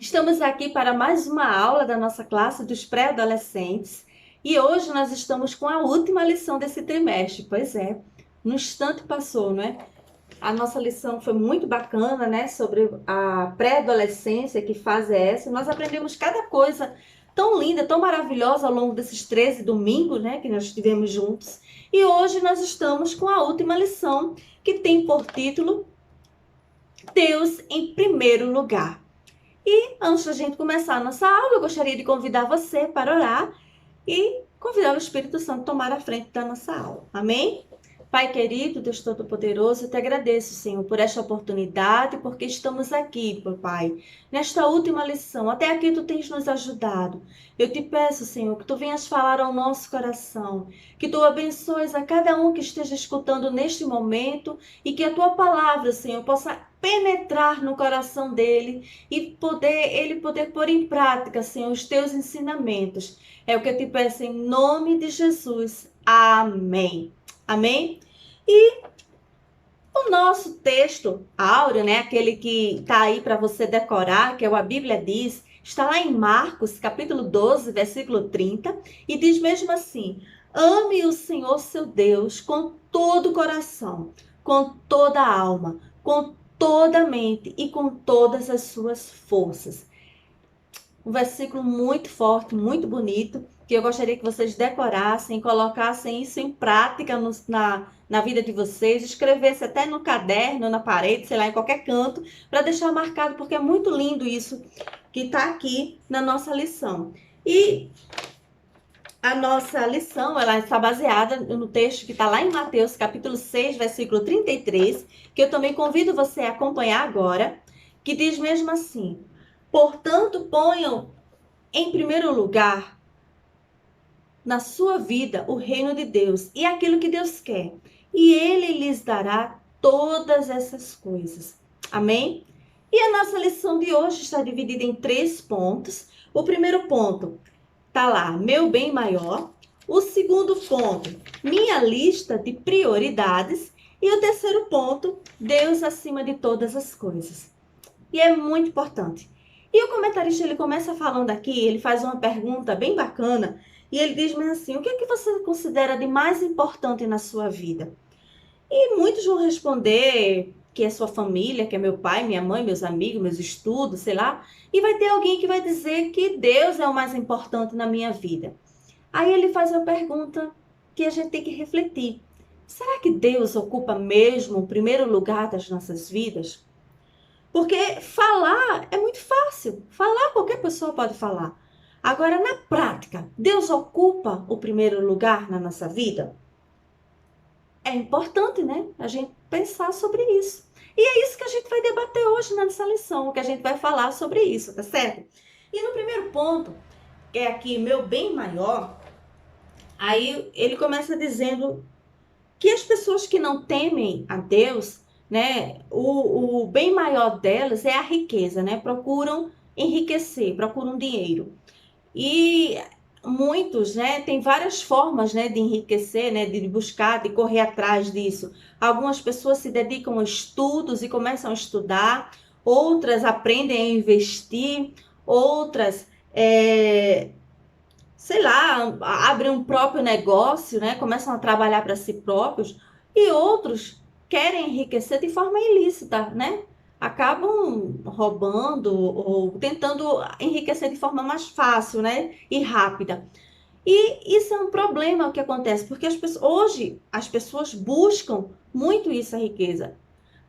Estamos aqui para mais uma aula da nossa classe dos pré-adolescentes e hoje nós estamos com a última lição desse trimestre. Pois é, no instante passou, não é? A nossa lição foi muito bacana, né? Sobre a pré-adolescência, que fase é essa. Nós aprendemos cada coisa tão linda, tão maravilhosa ao longo desses 13 domingos, né? Que nós estivemos juntos. E hoje nós estamos com a última lição, que tem por título Deus em primeiro lugar. E antes da gente começar a nossa aula, eu gostaria de convidar você para orar e convidar o Espírito Santo a tomar a frente da nossa aula. Amém? Pai querido, Deus Todo-Poderoso, eu te agradeço, Senhor, por esta oportunidade, porque estamos aqui, Pai, nesta última lição. Até aqui tu tens nos ajudado. Eu te peço, Senhor, que tu venhas falar ao nosso coração, que tu abençoes a cada um que esteja escutando neste momento e que a tua palavra, Senhor, possa penetrar no coração dele e ele poder pôr em prática, Senhor, os teus ensinamentos. É o que eu te peço em nome de Jesus. Amém. Amém? E o nosso texto áureo, né, aquele que está aí para você decorar, que é o A Bíblia Diz, está lá em Marcos, capítulo 12, versículo 30, e diz mesmo assim: ame o Senhor seu Deus com todo o coração, com toda a alma, com toda a mente e com todas as suas forças. Um versículo muito forte, muito bonito, que eu gostaria que vocês decorassem, colocassem isso em prática na vida de vocês, escrevesse até no caderno, na parede, sei lá, em qualquer canto, para deixar marcado, porque é muito lindo isso que está aqui na nossa lição. E a nossa lição, ela está baseada no texto que está lá em Mateus, capítulo 6, versículo 33, que eu também convido você a acompanhar agora, que diz mesmo assim: portanto, ponham em primeiro lugar na sua vida o reino de Deus e aquilo que Deus quer, e Ele lhes dará todas essas coisas. Amém? E a nossa lição de hoje está dividida em 3 pontos. O primeiro ponto está lá, meu bem maior. O segundo ponto, minha lista de prioridades. E o terceiro ponto, Deus acima de todas as coisas. E é muito importante. E o comentarista, ele começa falando aqui, ele faz uma pergunta bem bacana, e ele diz assim: o que é que você considera de mais importante na sua vida? E muitos vão responder que é sua família, que é meu pai, minha mãe, meus amigos, meus estudos, sei lá. E vai ter alguém que vai dizer que Deus é o mais importante na minha vida. Aí ele faz uma pergunta que a gente tem que refletir. Será que Deus ocupa mesmo o primeiro lugar das nossas vidas? Porque falar é muito fácil. Falar, qualquer pessoa pode falar. Agora, na prática, Deus ocupa o primeiro lugar na nossa vida? É importante, né? A gente pensar sobre isso. E é isso que a gente vai debater hoje nessa lição, que a gente vai falar sobre isso, tá certo? E no primeiro ponto, que é aqui, meu bem maior, aí ele começa dizendo que as pessoas que não temem a Deus, né, o bem maior delas é a riqueza, né? Procuram enriquecer, procuram dinheiro. E muitos, né, tem várias formas, né, de enriquecer, né, de buscar, de correr atrás disso. Algumas pessoas se dedicam a estudos e começam a estudar, outras aprendem a investir, outras sei lá, abrem um próprio negócio, né? Começam a trabalhar para si próprios, e outros querem enriquecer de forma ilícita, né? Acabam roubando ou tentando enriquecer de forma mais fácil, né? E rápida. E isso é um problema que acontece, porque hoje as pessoas buscam muito isso, a riqueza.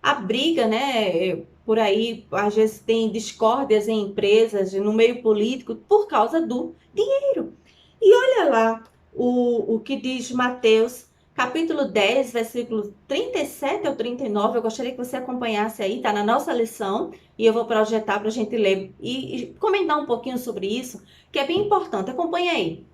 A briga, né? Por aí, às vezes tem discórdias em empresas, no meio político, por causa do dinheiro. E olha lá o que diz Mateus, capítulo 10, versículo 37 ao 39. Eu gostaria que você acompanhasse aí, tá na nossa lição, e eu vou projetar para a gente ler e comentar um pouquinho sobre isso, que é bem importante. Acompanha aí.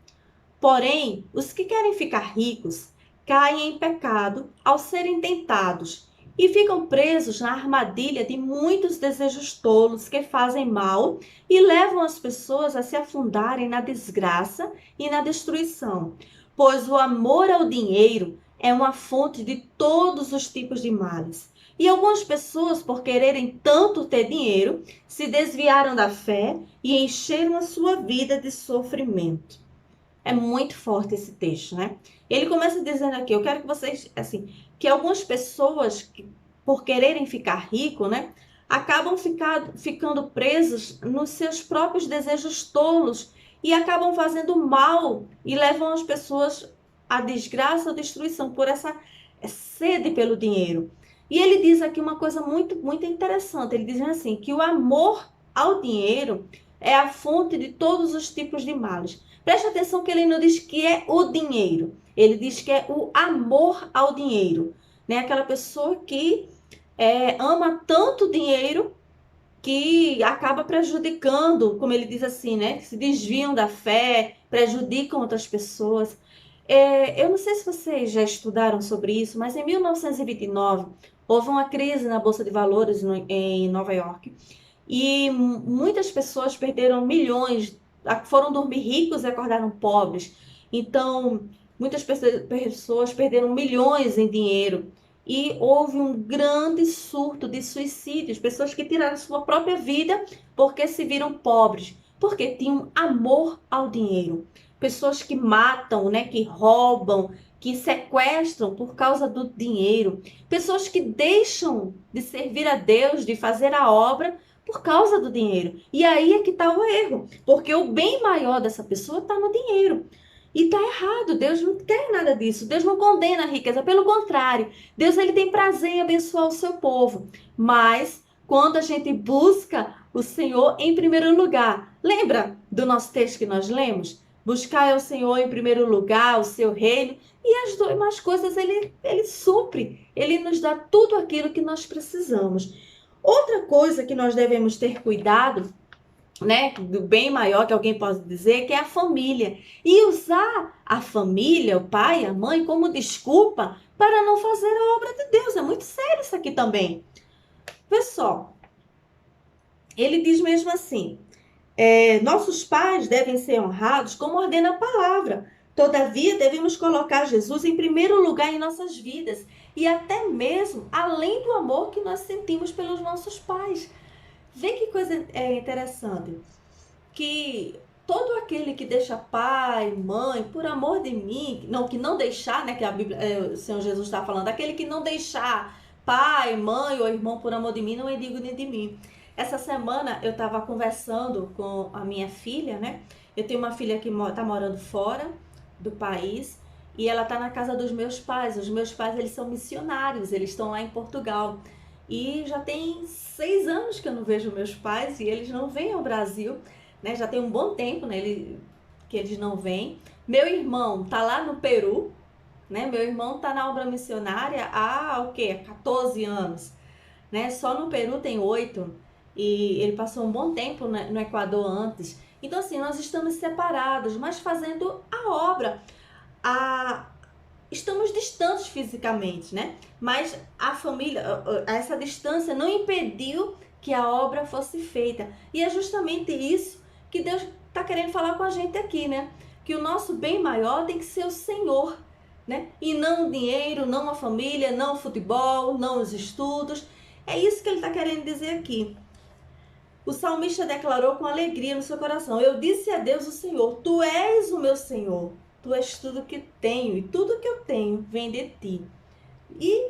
Porém, os que querem ficar ricos caem em pecado ao serem tentados e ficam presos na armadilha de muitos desejos tolos que fazem mal e levam as pessoas a se afundarem na desgraça e na destruição. Pois o amor ao dinheiro é uma fonte de todos os tipos de males. E algumas pessoas, por quererem tanto ter dinheiro, se desviaram da fé e encheram a sua vida de sofrimento. É muito forte esse texto, né? Ele começa dizendo aqui, eu quero que vocês, assim, que algumas pessoas, por quererem ficar rico, né, acabam ficando presos nos seus próprios desejos tolos e acabam fazendo mal e levam as pessoas à desgraça ou destruição por essa sede pelo dinheiro. E ele diz aqui uma coisa muito, muito interessante. Ele diz assim, que o amor ao dinheiro é a fonte de todos os tipos de males. Preste atenção que ele não diz que é o dinheiro. Ele diz que é o amor ao dinheiro. Né? Aquela pessoa que ama tanto dinheiro que acaba prejudicando, como ele diz assim, né? Que se desviam da fé, prejudicam outras pessoas. Eu não sei se vocês já estudaram sobre isso, mas em 1929 houve uma crise na Bolsa de Valores em Nova York e muitas pessoas perderam milhões, foram dormir ricos e acordaram pobres. Então, muitas pessoas perderam milhões em dinheiro e houve um grande surto de suicídios, pessoas que tiraram sua própria vida porque se viram pobres, porque tinham amor ao dinheiro. Pessoas que matam, né, que roubam, que sequestram por causa do dinheiro. Pessoas que deixam de servir a Deus, de fazer a obra por causa do dinheiro. E aí é que está o erro, porque o bem maior dessa pessoa está no dinheiro. E está errado, Deus não quer nada disso, Deus não condena a riqueza, pelo contrário, Deus ele tem prazer em abençoar o seu povo, mas quando a gente busca o Senhor em primeiro lugar, lembra do nosso texto que nós lemos? Buscar o Senhor em primeiro lugar, o seu reino, e as demais coisas ele supre, ele nos dá tudo aquilo que nós precisamos. Outra coisa que nós devemos ter cuidado, né, do bem maior que alguém pode dizer, que é a família. E usar a família, o pai, a mãe, como desculpa para não fazer a obra de Deus. É muito sério isso aqui também. Pessoal, ele diz mesmo assim, nossos pais devem ser honrados como ordena a palavra. Todavia, devemos colocar Jesus em primeiro lugar em nossas vidas e até mesmo além do amor que nós sentimos pelos nossos pais. Vê que coisa interessante, que todo aquele que deixa pai, mãe, por amor de mim, não, que não deixar, né, que a Bíblia, o Senhor Jesus está falando, aquele que não deixar pai, mãe ou irmão por amor de mim, não é digno de mim. Essa semana eu estava conversando com a minha filha, né? Eu tenho uma filha que está morando fora do país e ela está na casa dos meus pais. Os meus pais, eles são missionários, eles estão lá em Portugal. E já tem 6 anos que eu não vejo meus pais e eles não vêm ao Brasil, né? Já tem um bom tempo, né, que eles não vêm. Meu irmão tá lá no Peru, né? Meu irmão tá na obra missionária há o quê? 14 anos, né? Só no Peru tem 8 e ele passou um bom tempo no Equador antes. Então assim, nós estamos separados, mas fazendo a obra. Estamos distantes fisicamente, né? Mas a família, essa distância não impediu que a obra fosse feita. E é justamente isso que Deus está querendo falar com a gente aqui, né? Que o nosso bem maior tem que ser o Senhor, né? E não o dinheiro, não a família, não o futebol, não os estudos. É isso que ele está querendo dizer aqui. O salmista declarou com alegria no seu coração: eu disse a Deus, o Senhor, tu és o meu Senhor. Tu és tudo que tenho e tudo que eu tenho vem de ti. E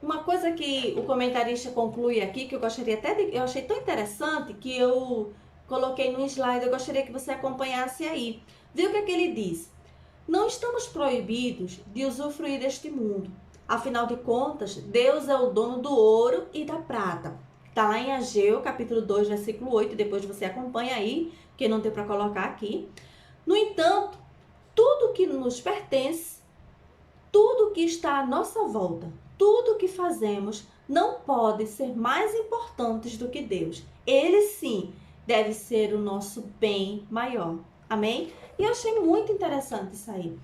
uma coisa que o comentarista conclui aqui, que eu gostaria eu achei tão interessante que eu coloquei no slide, eu gostaria que você acompanhasse aí. Viu o que é que ele diz? Não estamos proibidos de usufruir deste mundo. Afinal de contas, Deus é o dono do ouro e da prata. Está lá em Ageu, capítulo 2, versículo 8. Depois você acompanha aí, que não tem para colocar aqui. No entanto, tudo que nos pertence, tudo que está à nossa volta, tudo que fazemos, não pode ser mais importantes do que Deus. Ele sim deve ser o nosso bem maior. Amém? E eu achei muito interessante isso aí,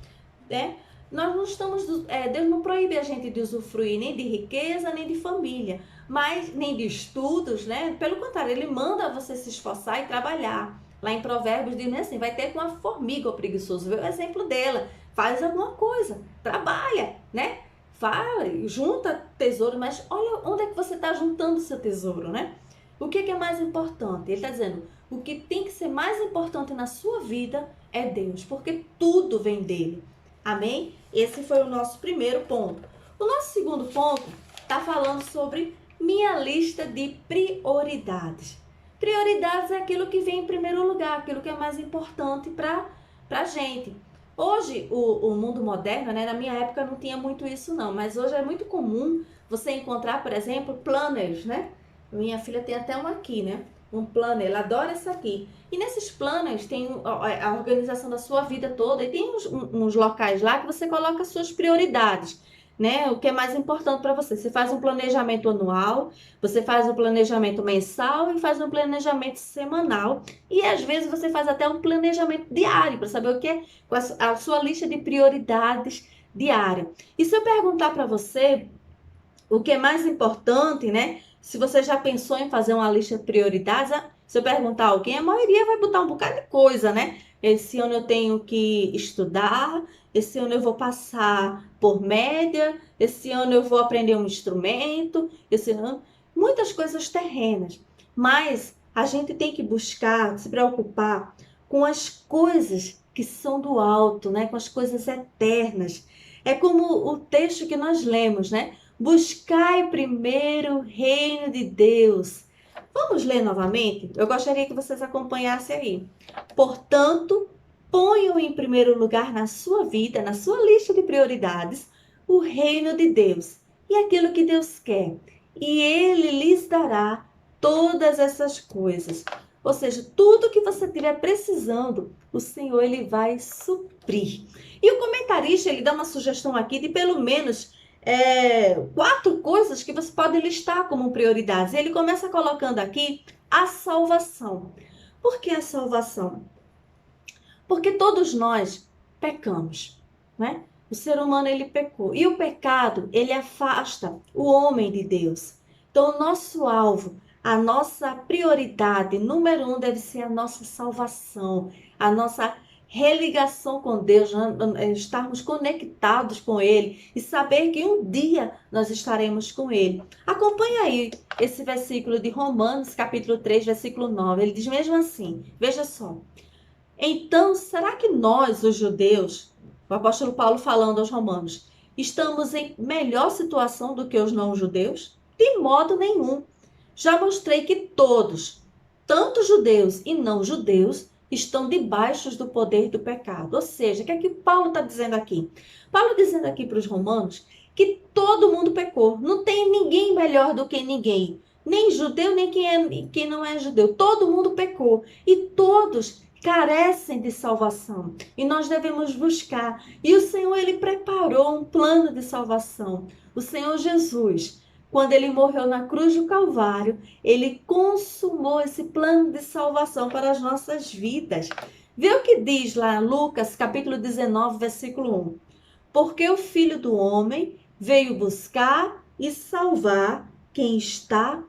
né? Nós não estamos, Deus não proíbe a gente de usufruir nem de riqueza, nem de família, mas nem de estudos, né? Pelo contrário, ele manda você se esforçar e trabalhar. Lá em Provérbios diz assim, vai ter com uma formiga o preguiçoso. Vê o exemplo dela. Faz alguma coisa, trabalha, né? Vai, junta tesouro, mas olha onde é que você está juntando o seu tesouro, né? O que é mais importante? Ele está dizendo, o que tem que ser mais importante na sua vida é Deus, porque tudo vem dele. Amém? Esse foi o nosso primeiro ponto. O nosso segundo ponto está falando sobre minha lista de prioridades. Prioridades é aquilo que vem em primeiro lugar, aquilo que é mais importante para a gente. Hoje, o mundo moderno, né? Na minha época não tinha muito isso não, mas hoje é muito comum você encontrar, por exemplo, planners, né? Minha filha tem até um aqui, né? Um planner, ela adora isso aqui. E nesses planners tem a organização da sua vida toda e tem uns locais lá que você coloca as suas prioridades, né? O que é mais importante para você. Você faz um planejamento anual, você faz um planejamento mensal e faz um planejamento semanal. E às vezes você faz até um planejamento diário para saber o que é a sua lista de prioridades diária. E se eu perguntar para você o que é mais importante, né? Se você já pensou em fazer uma lista de prioridades, se eu perguntar a alguém, a maioria vai botar um bocado de coisa, né? Esse ano eu tenho que estudar, esse ano eu vou passar por média, esse ano eu vou aprender um instrumento, esse ano... Muitas coisas terrenas. Mas a gente tem que buscar, se preocupar com as coisas que são do alto, né? Com as coisas eternas. É como o texto que nós lemos, né? Buscai primeiro o reino de Deus. Vamos ler novamente? Eu gostaria que vocês acompanhassem aí. Portanto, ponham em primeiro lugar na sua vida, na sua lista de prioridades, o reino de Deus e aquilo que Deus quer. E Ele lhes dará todas essas coisas. Ou seja, tudo que você estiver precisando, o Senhor ele vai suprir. E o comentarista ele dá uma sugestão aqui de pelo menos 4 coisas que você pode listar como prioridades. Ele começa colocando aqui a salvação. Por que a salvação? Porque todos nós pecamos, né? O ser humano ele pecou e o pecado ele afasta o homem de Deus. Então o nosso alvo, a nossa prioridade número 1 deve ser a nossa salvação, a nossa religação com Deus, estarmos conectados com Ele e saber que um dia nós estaremos com Ele. Acompanha aí esse versículo de Romanos, capítulo 3, versículo 9. Ele diz mesmo assim, veja só. Então, será que nós, os judeus, o apóstolo Paulo falando aos romanos, estamos em melhor situação do que os não-judeus? De modo nenhum. Já mostrei que todos, tanto judeus e não-judeus, estão debaixo do poder do pecado. Ou seja, o que é que Paulo está dizendo aqui? Paulo dizendo aqui para os romanos que todo mundo pecou. Não tem ninguém melhor do que ninguém. Nem judeu, nem quem não é judeu. Todo mundo pecou. E todos carecem de salvação. E nós devemos buscar. E o Senhor, ele preparou um plano de salvação. O Senhor Jesus, quando ele morreu na cruz do Calvário, ele consumou esse plano de salvação para as nossas vidas. Vê o que diz lá Lucas, capítulo 19, versículo 1. Porque o Filho do Homem veio buscar e salvar quem está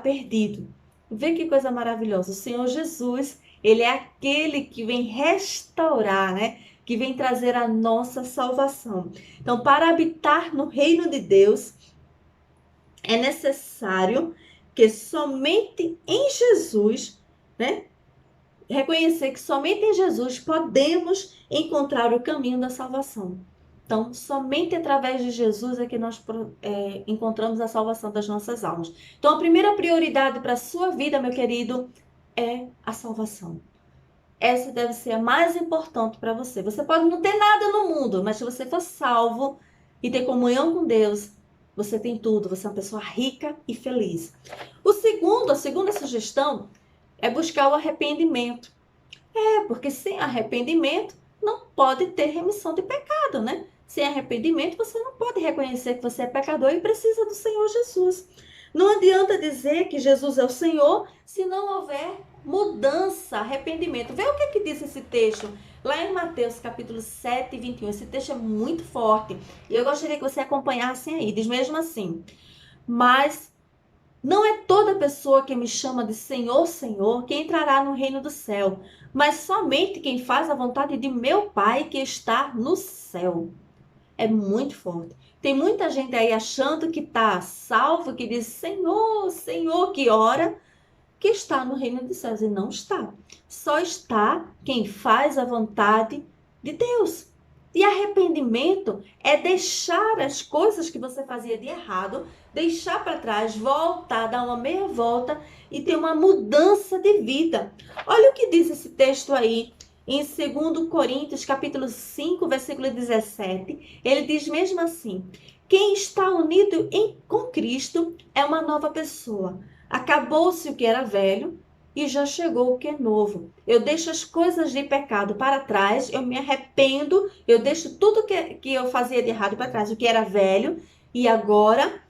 perdido. Vê que coisa maravilhosa. O Senhor Jesus, ele é aquele que vem restaurar, né? Que vem trazer a nossa salvação. Então, para habitar no reino de Deus, é necessário que somente em Jesus, né? Reconhecer que somente em Jesus podemos encontrar o caminho da salvação. Então, somente através de Jesus é que nós encontramos a salvação das nossas almas. Então, a primeira prioridade para a sua vida, meu querido, é a salvação. Essa deve ser a mais importante para você. Você pode não ter nada no mundo, mas se você for salvo e ter comunhão com Deus, você tem tudo. Você é uma pessoa rica e feliz. A segunda sugestão é buscar o arrependimento. Porque sem arrependimento não pode ter remissão de pecado, né? Sem arrependimento, você não pode reconhecer que você é pecador e precisa do Senhor Jesus. Não adianta dizer que Jesus é o Senhor se não houver mudança, arrependimento. Vê o que diz esse texto lá em Mateus capítulo 7, 21. Esse texto é muito forte e eu gostaria que você acompanhasse aí. Diz mesmo assim: mas não é toda pessoa que me chama de Senhor, Senhor, que entrará no reino do céu, mas somente quem faz a vontade de meu Pai que está no céu. é muito forte. Tem muita gente aí achando que está salvo, que diz Senhor, Senhor, que ora, que está no reino dos céus e não está. Só está quem faz a vontade de Deus. E arrependimento é deixar as coisas que você fazia de errado, deixar para trás, voltar, dar uma meia volta e ter uma mudança de vida. Olha o que diz esse texto aí em 2 Coríntios, capítulo 5, versículo 17. Ele diz mesmo assim: quem está unido com Cristo é uma nova pessoa. Acabou-se o que era velho e já chegou o que é novo. Eu deixo as coisas de pecado para trás, eu me arrependo, eu deixo tudo que eu fazia de errado para trás, o que era velho, e agora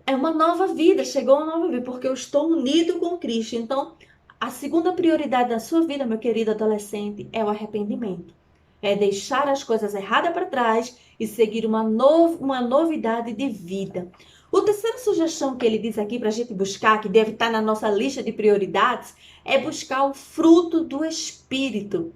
é uma nova vida, chegou uma nova vida, porque eu estou unido com Cristo. Então, a segunda prioridade da sua vida, meu querido adolescente, é o arrependimento. É deixar as coisas erradas para trás e seguir uma novidade de vida. O terceira sugestão que ele diz aqui para a gente buscar, que deve estar na nossa lista de prioridades, é buscar o fruto do Espírito.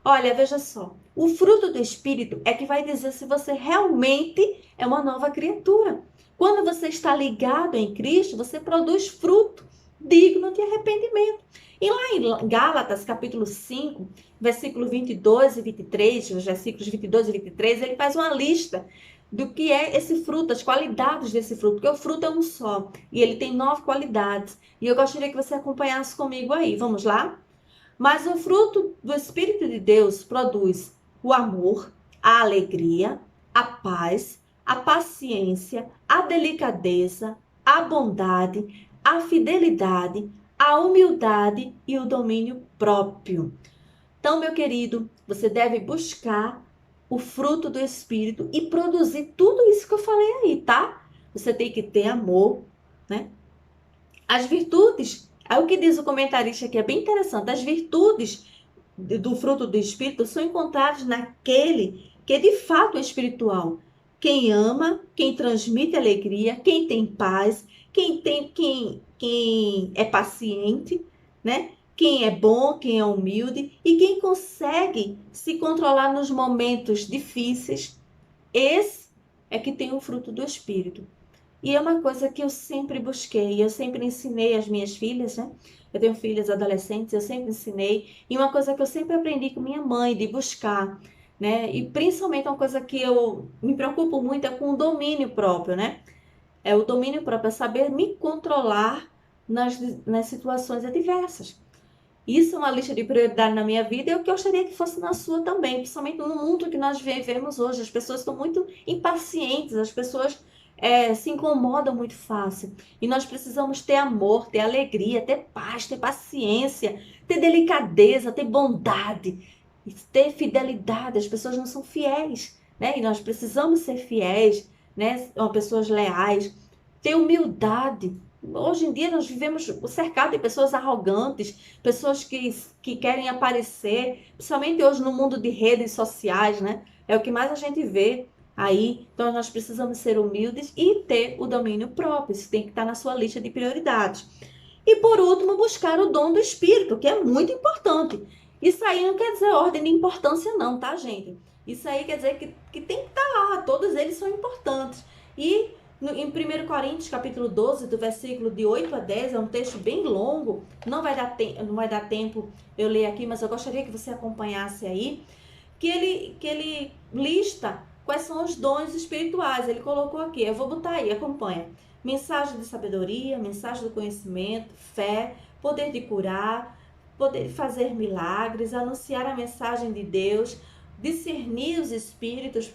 Olha, veja só, o fruto do Espírito é que vai dizer se você realmente é uma nova criatura. Quando você está ligado em Cristo, você produz fruto digno de arrependimento. E lá em Gálatas, capítulo 5, versículo 22 e 23, os versículos 22 e 23, ele faz uma lista do que é esse fruto, as qualidades desse fruto, porque o fruto é um só e ele tem 9 qualidades. E eu gostaria que você acompanhasse comigo aí. Vamos lá? Mas o fruto do Espírito de Deus produz o amor, a alegria, a paz, a paciência, a delicadeza, a bondade, a fidelidade, a humildade e o domínio próprio. Então, meu querido, você deve buscar o fruto do Espírito e produzir tudo isso que eu falei aí, tá? Você tem que ter amor, né? As virtudes, é o que diz o comentarista aqui, é bem interessante. As virtudes do fruto do Espírito são encontradas naquele que de fato é espiritual. Quem ama, quem transmite alegria, quem tem paz, quem é paciente, né? Quem é bom, quem é humilde e quem consegue se controlar nos momentos difíceis. Esse é que tem o fruto do Espírito. E é uma coisa que eu sempre busquei, eu sempre ensinei às minhas filhas, né? Eu tenho filhas adolescentes, eu sempre ensinei. E uma coisa que eu sempre aprendi com minha mãe, de buscar, né? E principalmente uma coisa que eu me preocupo muito é com o domínio próprio, né? É o domínio próprio, é saber me controlar nas situações adversas. Isso é uma lista de prioridade na minha vida e eu gostaria que fosse na sua também, principalmente no mundo que nós vivemos hoje. As pessoas estão muito impacientes, as pessoas se incomodam muito fácil. E nós precisamos ter amor, ter alegria, ter paz, ter paciência, ter delicadeza, ter bondade, ter fidelidade. As pessoas não são fiéis, né? E nós precisamos ser fiéis, né? Pessoas leais, ter humildade. Hoje em dia nós vivemos cercados de pessoas arrogantes, pessoas que querem aparecer, principalmente hoje no mundo de redes sociais, né? É o que mais a gente vê aí. Então nós precisamos ser humildes e ter o domínio próprio. Isso tem que estar na sua lista de prioridades. E por último, buscar o dom do Espírito, que é muito importante. Isso aí não quer dizer ordem de importância não, tá, gente? Isso aí quer dizer que tem que estar lá, todos eles são importantes. E em 1 Coríntios, capítulo 12, do versículo de 8 a 10, é um texto bem longo, não vai dar tempo eu ler aqui, mas eu gostaria que você acompanhasse aí, que ele lista quais são os dons espirituais. Ele colocou aqui, eu vou botar aí, acompanha. Mensagem de sabedoria, mensagem do conhecimento, fé, poder de curar, poder de fazer milagres, anunciar a mensagem de Deus, discernir os espíritos,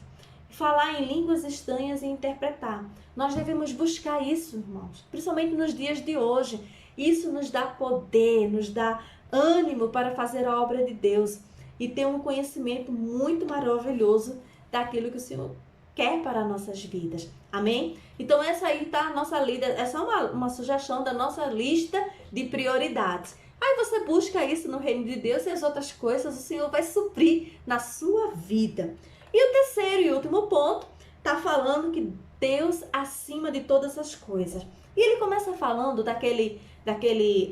falar em línguas estranhas e interpretar. Nós devemos buscar isso, irmãos, principalmente nos dias de hoje. Isso nos dá poder, nos dá ânimo para fazer a obra de Deus e ter um conhecimento muito maravilhoso daquilo que o Senhor quer para nossas vidas. Amém? Então essa aí tá a nossa lista, essa é uma sugestão da nossa lista de prioridades. Aí você busca isso no reino de Deus e as outras coisas o Senhor vai suprir na sua vida. E o terceiro e último ponto tá falando que Deus acima de todas as coisas. E ele começa falando daquele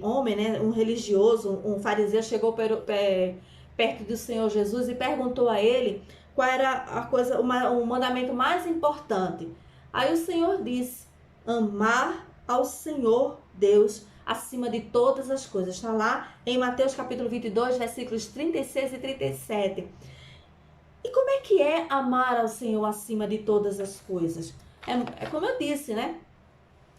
homem, né, um religioso, um fariseu, chegou perto do Senhor Jesus e perguntou a ele qual era o mandamento mais importante. Aí o Senhor disse: amar ao Senhor Deus acima de todas as coisas. Está lá em Mateus capítulo 22, versículos 36 e 37. E como é que é amar ao Senhor acima de todas as coisas? É como eu disse, né?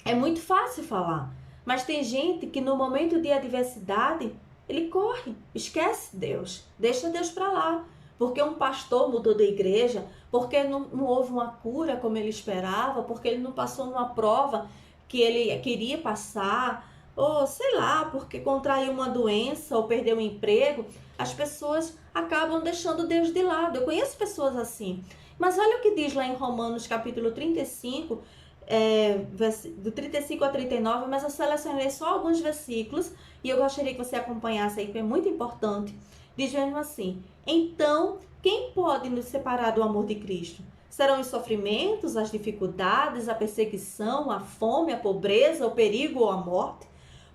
É muito fácil falar, mas tem gente que no momento de adversidade, ele corre, esquece Deus, deixa Deus para lá. Porque um pastor mudou de igreja, porque não houve uma cura como ele esperava, porque ele não passou numa prova que ele queria passar, ou sei lá, porque contraiu uma doença ou perdeu um emprego, as pessoas acabam deixando Deus de lado. Eu conheço pessoas assim. Mas olha o que diz lá em Romanos capítulo 35, do 35 a 39, mas eu selecionei só alguns versículos e eu gostaria que você acompanhasse aí, que é muito importante. Diz mesmo assim: então, quem pode nos separar do amor de Cristo? Serão os sofrimentos, as dificuldades, a perseguição, a fome, a pobreza, o perigo ou a morte?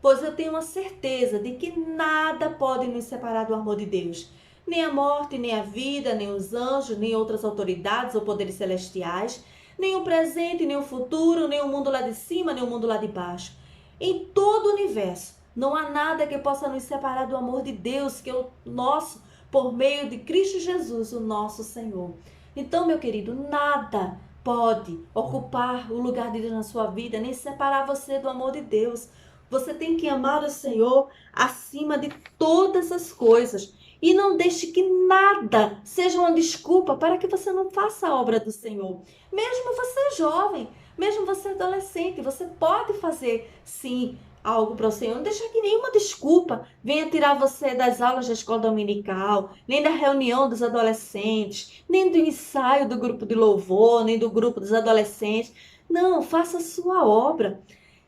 Pois eu tenho a certeza de que nada pode nos separar do amor de Deus. Nem a morte, nem a vida, nem os anjos, nem outras autoridades ou poderes celestiais, nem o presente, nem o futuro, nem o mundo lá de cima, nem o mundo lá de baixo. Em todo o universo, não há nada que possa nos separar do amor de Deus, que é o nosso, por meio de Cristo Jesus, o nosso Senhor. Então, meu querido, nada pode ocupar o lugar de Deus na sua vida, nem separar você do amor de Deus. Você tem que amar o Senhor acima de todas as coisas. E não deixe que nada seja uma desculpa para que você não faça a obra do Senhor. Mesmo você jovem, mesmo você adolescente, você pode fazer sim algo para o Senhor. Não deixa que nenhuma desculpa venha tirar você das aulas da escola dominical, nem da reunião dos adolescentes, nem do ensaio do grupo de louvor, nem do grupo dos adolescentes. Não, faça a sua obra.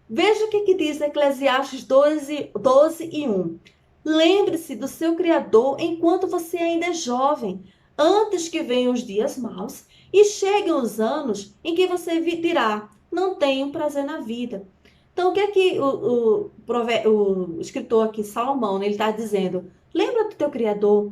Veja o que diz Eclesiastes 12:1. Lembre-se do seu Criador enquanto você ainda é jovem, antes que venham os dias maus e cheguem os anos em que você dirá: não tenho prazer na vida. Então, o que é que o escritor aqui, Salomão, né, ele está dizendo? Lembra do teu Criador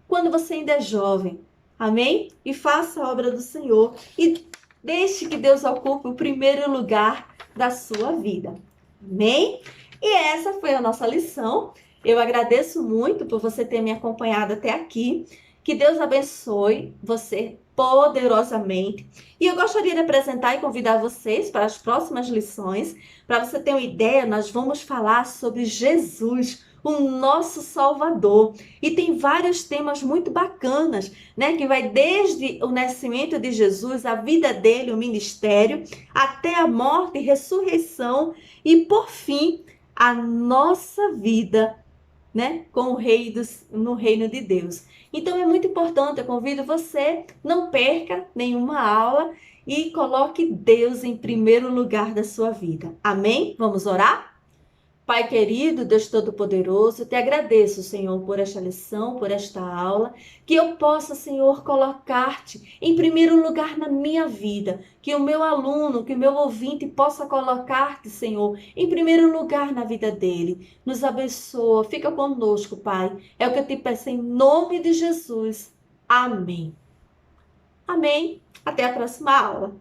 quando você ainda é jovem. Amém? E faça a obra do Senhor. E deixe que Deus ocupe o primeiro lugar da sua vida. Amém? E essa foi a nossa lição. Eu agradeço muito por você ter me acompanhado até aqui. Que Deus abençoe você poderosamente. E eu gostaria de apresentar e convidar vocês para as próximas lições. Para você ter uma ideia, nós vamos falar sobre Jesus, o nosso Salvador. E tem vários temas muito bacanas, né? Que vai desde o nascimento de Jesus, a vida dele, o ministério, até a morte e ressurreição e, por fim, a nossa vida, né, com o rei no reino de Deus. Então é muito importante, eu convido você, não perca nenhuma aula e coloque Deus em primeiro lugar da sua vida. Amém? Vamos orar? Pai querido, Deus Todo-Poderoso, eu te agradeço, Senhor, por esta lição, por esta aula, que eu possa, Senhor, colocar-te em primeiro lugar na minha vida, que o meu aluno, que o meu ouvinte possa colocar-te, Senhor, em primeiro lugar na vida dele. Nos abençoa, fica conosco, Pai. É o que eu te peço em nome de Jesus. Amém. Amém. Até a próxima aula.